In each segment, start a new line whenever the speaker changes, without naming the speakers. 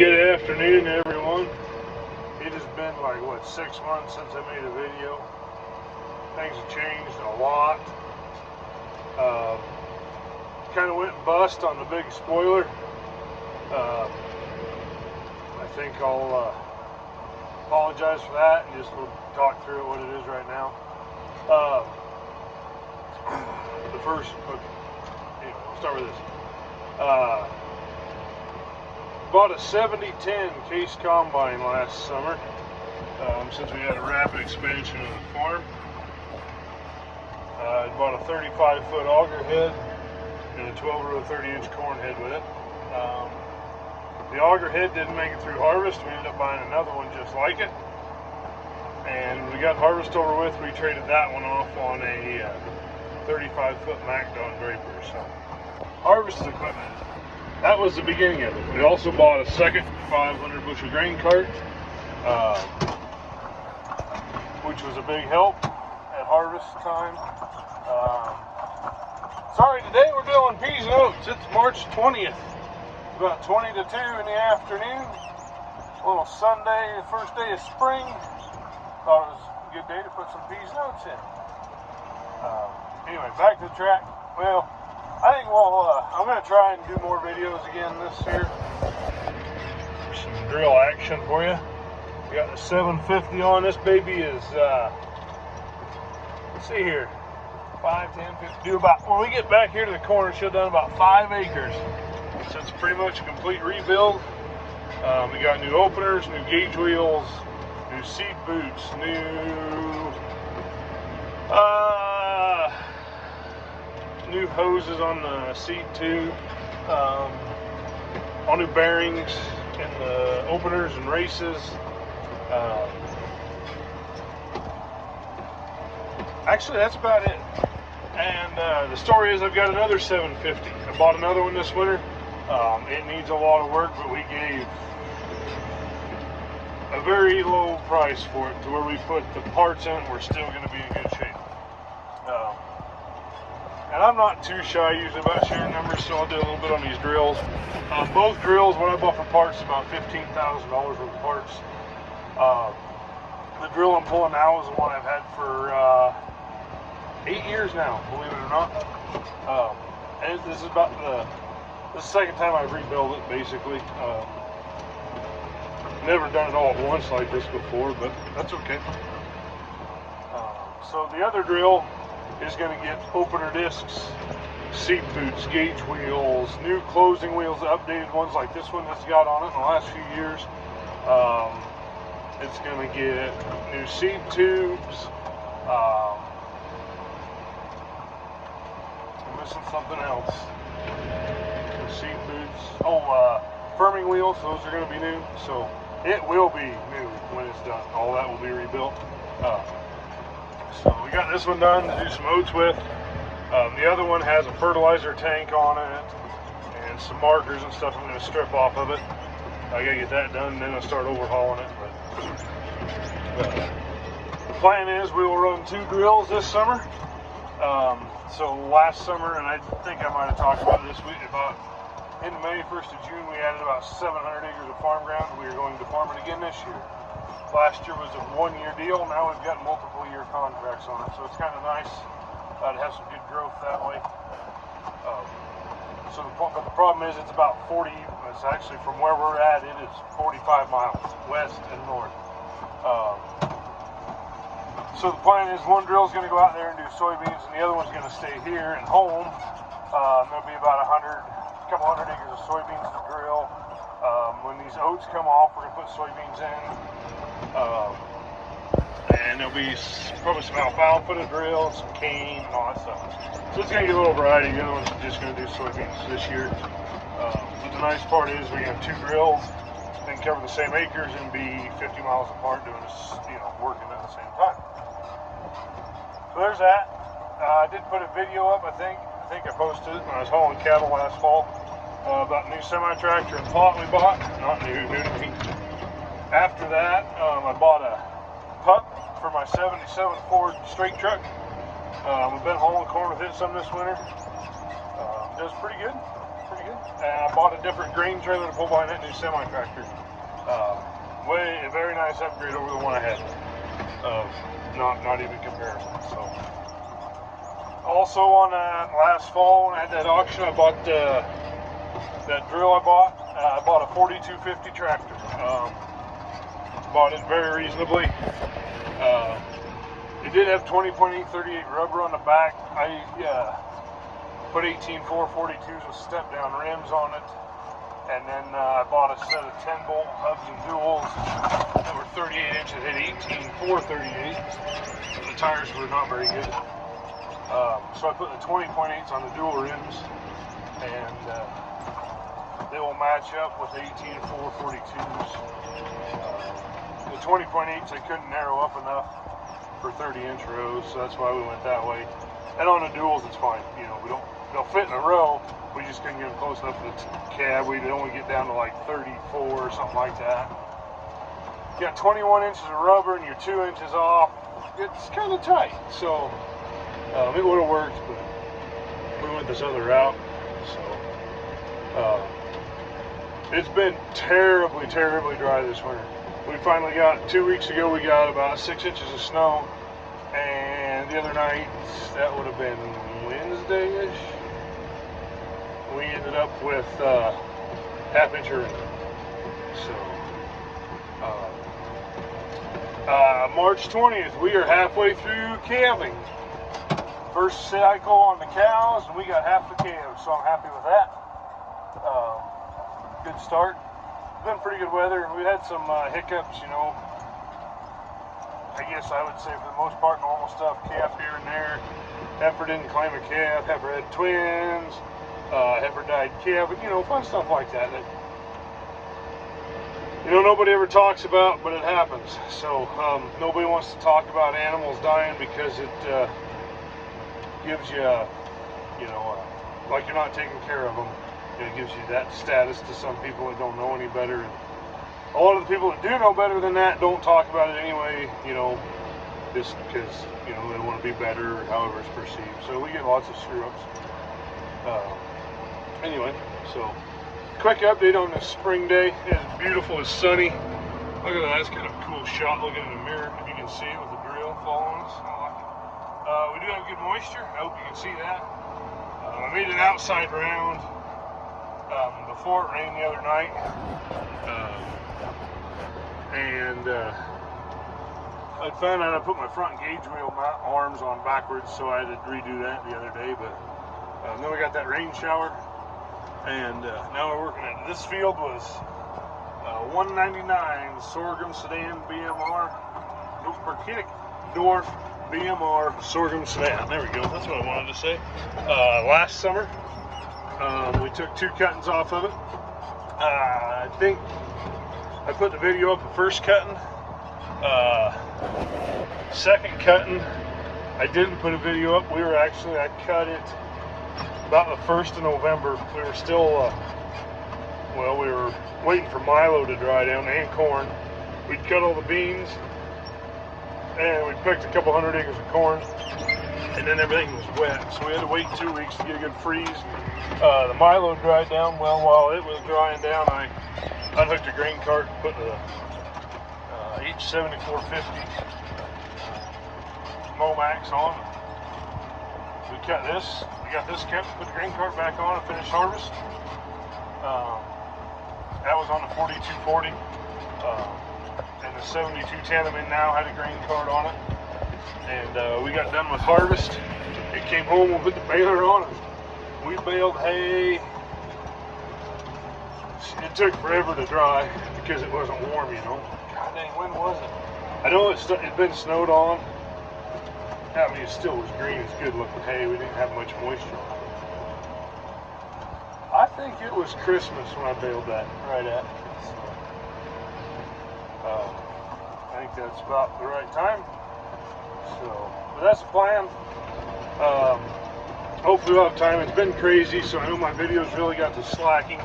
Good afternoon, everyone. It has been like, what, 6 months since I made a video. Things have changed a lot. Kind of went bust on the big spoiler. I think I'll apologize for that and just talk through what it is right now. We'll start with this. Bought a 7010 case combine last summer, since we had a rapid expansion of the farm. I bought a 35-foot auger head and a 12 row 30-inch corn head with it. The auger head didn't make it through harvest. We ended up buying another one just like it. And when we got harvest over with, we traded that one off on a 35-foot MacDon draper. So, harvest equipment. That was the beginning of it. We also bought a second 500 bushel grain cart, which was a big help at harvest time. Sorry, today we're doing peas and oats. It's March 20th. It's about 20 to 2 in the afternoon. A little Sunday, the first day of spring. Thought it was a good day to put some peas and oats in. Anyway, back to the track. Well, I think I'm going to try and do more videos again this year. Some drill action for you. We got the 750 on. This baby is, let's see here, 5, 10, 50. When we get back here to the corner, she'll done about 5 acres. So it's pretty much a complete rebuild. We got new openers, new gauge wheels, new seat boots, new hoses on the seat tube, all new bearings in the openers and races. Actually, that's about it. And the story is I've got another 750. I bought another one this winter. It needs a lot of work, but we gave a very low price for it to where we put the parts in. We're still going to be in good shape. And I'm not too shy usually about sharing numbers, so I'll do a little bit on these drills. Both drills, what I bought for parts, is about $15,000 worth of parts. The drill I'm pulling now is the one I've had for 8 years now, believe it or not. And this is about the second time I've rebuilt it, basically. Never done it all at once like this before, but that's okay. So the other drill is going to get opener discs, seat boots, gauge wheels, new closing wheels, updated ones like this one that's got on it in the last few years. It's going to get new seat tubes. I'm missing something else. The seat boots. Firming wheels, those are going to be new. So it will be new when it's done. All that will be rebuilt. So we got this one done to do some oats with. The other one has a fertilizer tank on it and some markers and stuff I'm going to strip off of it. I got to get that done and then I'll start overhauling it. But the plan is we will run 2 drills this summer. So last summer, and I think I might have talked about this week, about in May, 1st of June, we added about 700 acres of farm ground. We are going to farm it again this year. Last year was a 1-year deal. Now we've got multiple year contracts on it, so it's kind of nice to have some good growth that way. But the problem is it's about 40. It's actually from where we're at. It is 45 miles west and north. So the plan is one drill is going to go out there and do soybeans, and the other one's going to stay here and home. There'll be about a couple hundred acres of soybeans to drill. When these oats come off, we're going to put soybeans in. And there'll be probably some alfalfa to drill, some cane, and all that stuff. So it's going to get a little variety. The other one's just going to do soybeans this year. But the nice part is we have 2 drills and cover the same acres and be 50 miles apart doing this, working at the same time. So there's that. I did put a video up, I think I posted it when I was hauling cattle last fall. About a new semi-tractor and plot we bought. Not new to me. After that, I bought a pup for my 77 Ford straight truck. We've been hauling corn with it some this winter. Does pretty good. and I bought a different grain trailer to pull behind that new semi-tractor. A very nice upgrade over the one I had. Not even comparison. So, also on last fall when I had that auction, I bought that drill. I bought a 4250 tractor. Bought it very reasonably. It did have 20.838 rubber on the back. I put 18.4 42s with step-down rims on it. And then I bought a set of 10-bolt hubs and duals that were 38 inches at 18.438. The tires were not very good. So I put the 20.8s on the dual rims, and they will match up with 18.442s. The 20.8s I couldn't narrow up enough for 30-inch rows, so that's why we went that way. And on the duals, it's fine. You know, they'll fit in a row. We just couldn't get them close enough to the cab. We'd only get down to like 34 or something like that. You got 21 inches of rubber and you're 2 inches off. It's kind of tight. So it would have worked, but we went this other route. So it's been terribly, terribly dry this winter. We finally got, 2 weeks ago, we got about 6 inches of snow. And the other night, that would have been Wednesday-ish, we ended up with half-inch of rain. So, March 20th, we are halfway through calving. First cycle on the cows, and we got half the calves, so I'm happy with that. Good start. It's been pretty good weather. We had some hiccups, you know. I guess I would say for the most part normal stuff, calf here and there. Heifer didn't claim a calf, heifer had twins, heifer died calf, you know, fun stuff like that. You know, nobody ever talks about, but it happens. So nobody wants to talk about animals dying because it gives you, you know, like you're not taking care of them. It gives you that status to some people that don't know any better. And a lot of the people that do know better than that don't talk about it anyway, you know, just because, you know, they want to be better or however it's perceived. So we get lots of screw-ups. Anyway, so quick update on this spring day. It's beautiful, it's sunny. Look at that, that's kind of a cool shot looking in the mirror, if you can see it with the drill following us. I like it. We do have good moisture, I hope you can see that. I made an outside round before it rained the other night. I found out I put my front gauge wheel arms on backwards, so I had to redo that the other day. But then we got that rain shower, and now we're working at this field was 199 sorghum sedan BMR, Perkitic Dwarf BMR sorghum sedan. There we go. That's what I wanted to say. Last summer, we took 2 cuttings off of it. I think I put the video up of first cutting. Second cutting, I didn't put a video up. I cut it about the 1st of November. We were still, we were waiting for milo to dry down and corn. We'd cut all the beans, and we picked a couple 100 acres of corn, and then everything was wet. So we had to wait 2 weeks to get a good freeze. The milo dried down. Well, while it was drying down, I unhooked a grain cart and put the H7450 Momax on. We cut this. We got this kept, put the grain cart back on and finished harvest. That was on the 4240. And the 7210 I'm in now had a grain cart on it. And we got done with harvest. It came home and put the baler on it. We baled hay. It took forever to dry because it wasn't warm, you know. God dang, when was it? I know it'd been snowed on. I mean, it still was green. It's good looking hay. We didn't have much moisture on it. I think it was Christmas when I baled that, right at. So, I think that's about the right time. So, but that's the plan. Hopefully we'll have time. It's been crazy, so I know my videos really got to slacking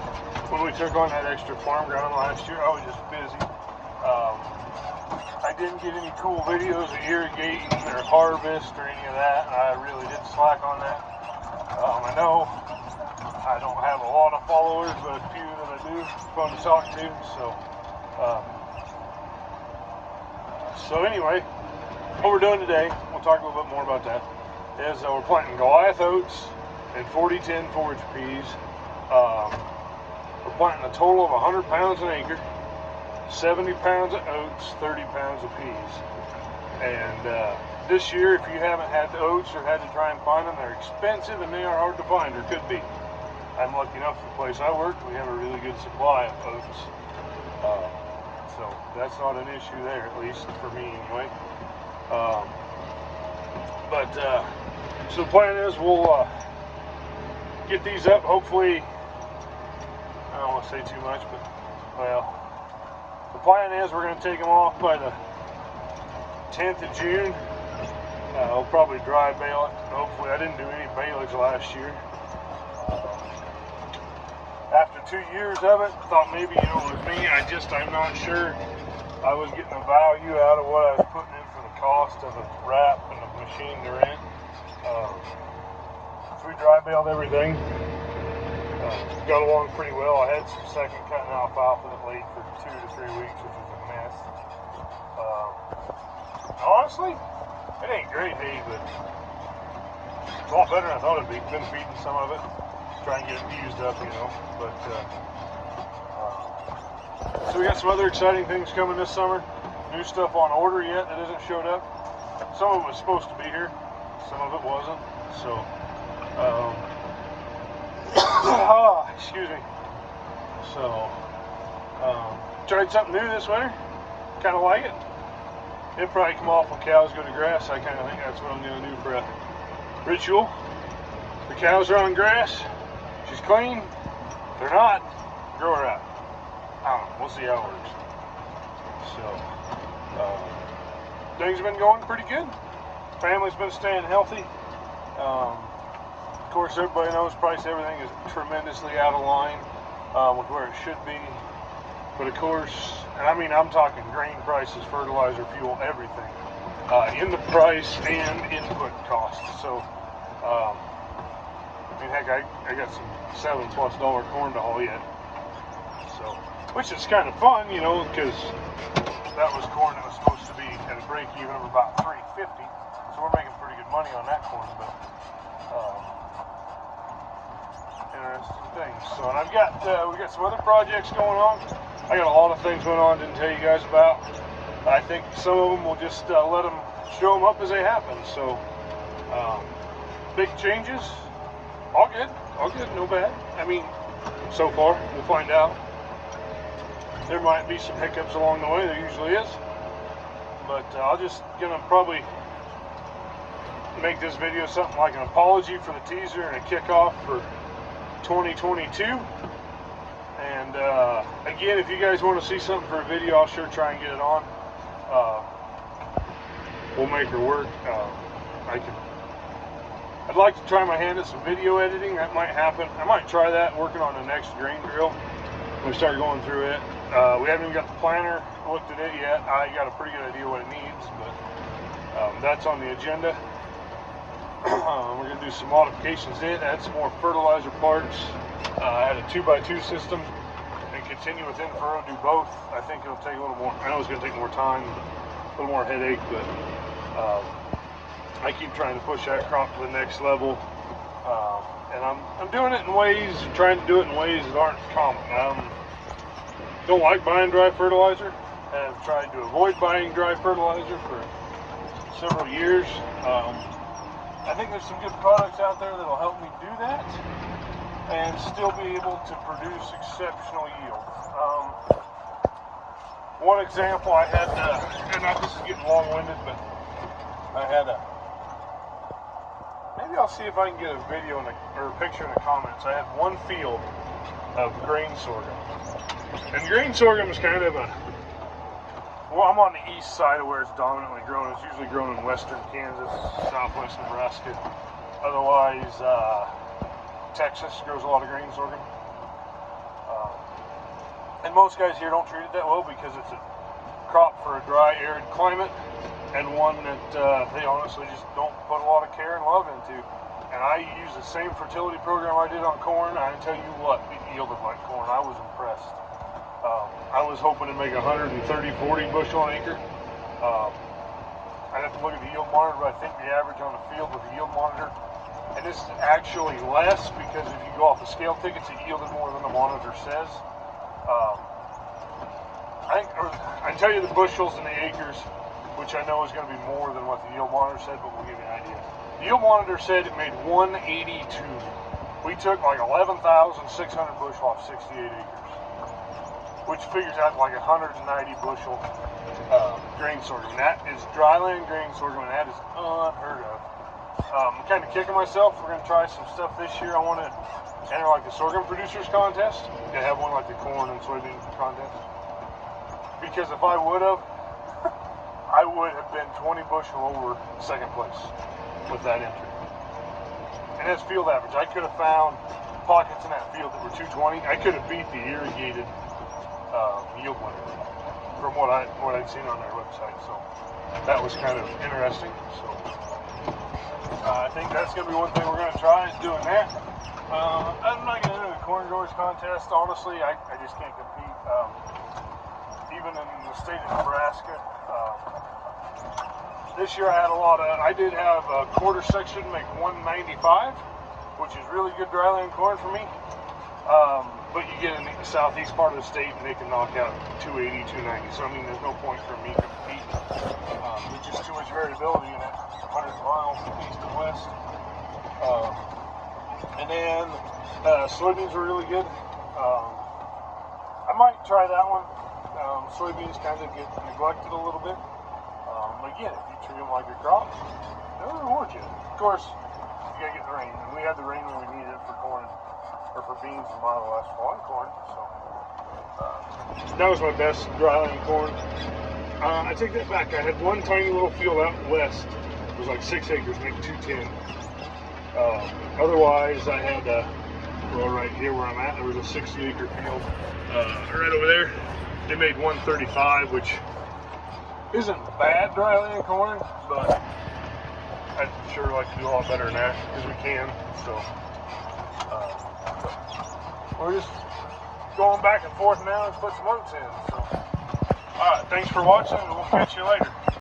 when we took on that extra farm ground last year. I was just busy. I didn't get any cool videos of irrigating or harvest or any of that. I really did slack on that. I know I don't have a lot of followers, but a few that I do, fun to talk to. So anyway, what we're doing today, we'll talk a little bit more about that, is we're planting Goliath oats and 40-10 forage peas. We're planting a total of 100 pounds an acre, 70 pounds of oats, 30 pounds of peas. And this year, if you haven't had the oats or had to try and find them, they're expensive and they are hard to find, or could be. I'm lucky enough for the place I work, we have a really good supply of oats. So that's not an issue there, at least for me anyway. So the plan is we'll get these up, hopefully, I don't want to say too much, but, well, the plan is we're going to take them off by the 10th of June. I'll probably dry bale it. Hopefully, I didn't do any baleage last year. After 2 years of it, thought maybe, it was me. I'm not sure I was getting the value out of what I was putting in for the cost of the wrap and the machine they're in. So we dry baled everything. Got along pretty well. I had some second cutting alfalfa that laid for 2 to 3 weeks, which was a mess. Honestly, it ain't great hay, but it's a lot better than I thought it'd be. Been feeding some of it, try and get it used up, But so we got some other exciting things coming this summer. New stuff on order yet that hasn't showed up. Some of it was supposed to be here, some of it wasn't. So, excuse me. So, tried something new this winter. Kind of like it. It'll probably come off when cows go to grass. I kind of think that's what I'm going to do for a ritual. The cows are on grass. She's clean. If they're not, grow her out. I don't know. We'll see how it works. So, things have been going pretty good. Family's been staying healthy. Of course, everybody knows price of everything is tremendously out of line with where it should be. But of course, and I mean, I'm talking grain prices, fertilizer, fuel, everything in the price and input costs. So, I mean, heck, I got some $7+ corn to haul yet. So, which is kind of fun, because that was corn that was supposed to be at a break even of about $3.50. So we're making pretty good money on that corn, but interesting things. So, and we got some other projects going on. I got a lot of things going on, didn't tell you guys about. I think some of them will just let them show them up as they happen. So, big changes, all good, no bad. I mean, so far, we'll find out. There might be some hiccups along the way, there usually is. But I'm just gonna probably make this video something like an apology for the teaser and a kickoff for 2022. And again, if you guys want to see something for a video, I'll sure try and get it on. We'll make her work. I'd like to try my hand at some video editing. That might happen. I might try that working on the next grain drill when we start going through it. We haven't even got the planner looked at it yet. I got a pretty good idea what it needs, but that's on the agenda. We're going to do some modifications in it, add some more fertilizer parts, add a 2x2 system, and continue within furrow, do both. I think it'll take a little more, I know it's going to take more time, a little more headache, but I keep trying to push that crop to the next level. And I'm doing it in ways, trying to do it in ways that aren't common. Don't like buying dry fertilizer. I've tried to avoid buying dry fertilizer for several years. I think there's some good products out there that'll help me do that and still be able to produce exceptional yields. One example I had, and this is getting long-winded, but I had maybe I'll see if I can get a video or a picture in the comments. I had one field of grain sorghum. And grain sorghum is kind of well, I'm on the east side of where it's dominantly grown. It's usually grown in western Kansas, southwest Nebraska. Otherwise, Texas grows a lot of grain sorghum. And most guys here don't treat it that well because it's a crop for a dry, arid climate, and one that they honestly just don't put a lot of care and love into. and I used the same fertility program I did on corn. I tell you what, it yielded like corn. I was impressed. I was hoping to make 130, 40 bushel an acre. I'd have to look at the yield monitor, but I think the average on the field with the yield monitor, and this is actually less because if you go off the scale tickets, it yielded more than the monitor says. I can tell you the bushels and the acres, which I know is going to be more than what the yield monitor said, but we'll give you an idea. The yield monitor said it made 182. We took like 11,600 bushel off 68 acres, which figures out like 190 bushel grain sorghum. And that is dryland grain sorghum, and that is unheard of. I'm kind of kicking myself. We're going to try some stuff this year. I want to enter like the sorghum producers contest. They have one like the corn and soybean contest. Because if I would have, I would have been 20 bushel over second place with that entry. And that's field average. I could have found pockets in that field that were 220. I could have beat the irrigated yield winner from what I'd seen on their website. So that was kind of interesting. So I think that's going to be one thing we're going to try is doing that. I'm not going to enter the corn growers contest. Honestly, I just can't compete. Even in the state of Nebraska. This year I did have a quarter section make 195, which is really good dryland corn for me. But you get in the southeast part of the state and they can knock out 280, 290. So I mean, there's no point for me to compete. There's just too much variability in that 100 miles east and west. And then soybeans were really good. I might try that one. Soybeans kind of get neglected a little bit. Again, if you treat them like a crop, they'll reward you. Of course, you gotta get the rain, and we had the rain when we needed it for corn, or for beans in my last fall and corn. So that was my best dryland corn. I take that back. I had one tiny little field out west. It was like 6 acres, making 210. Otherwise, I had well, right here where I'm at, there was a 60-acre field right over there. They made 135, which isn't bad dryland corn, but I'd sure like to do a lot better than that because we can. So we're just going back and forth now and put some oats in. So, all right, thanks for watching, and we'll catch you later.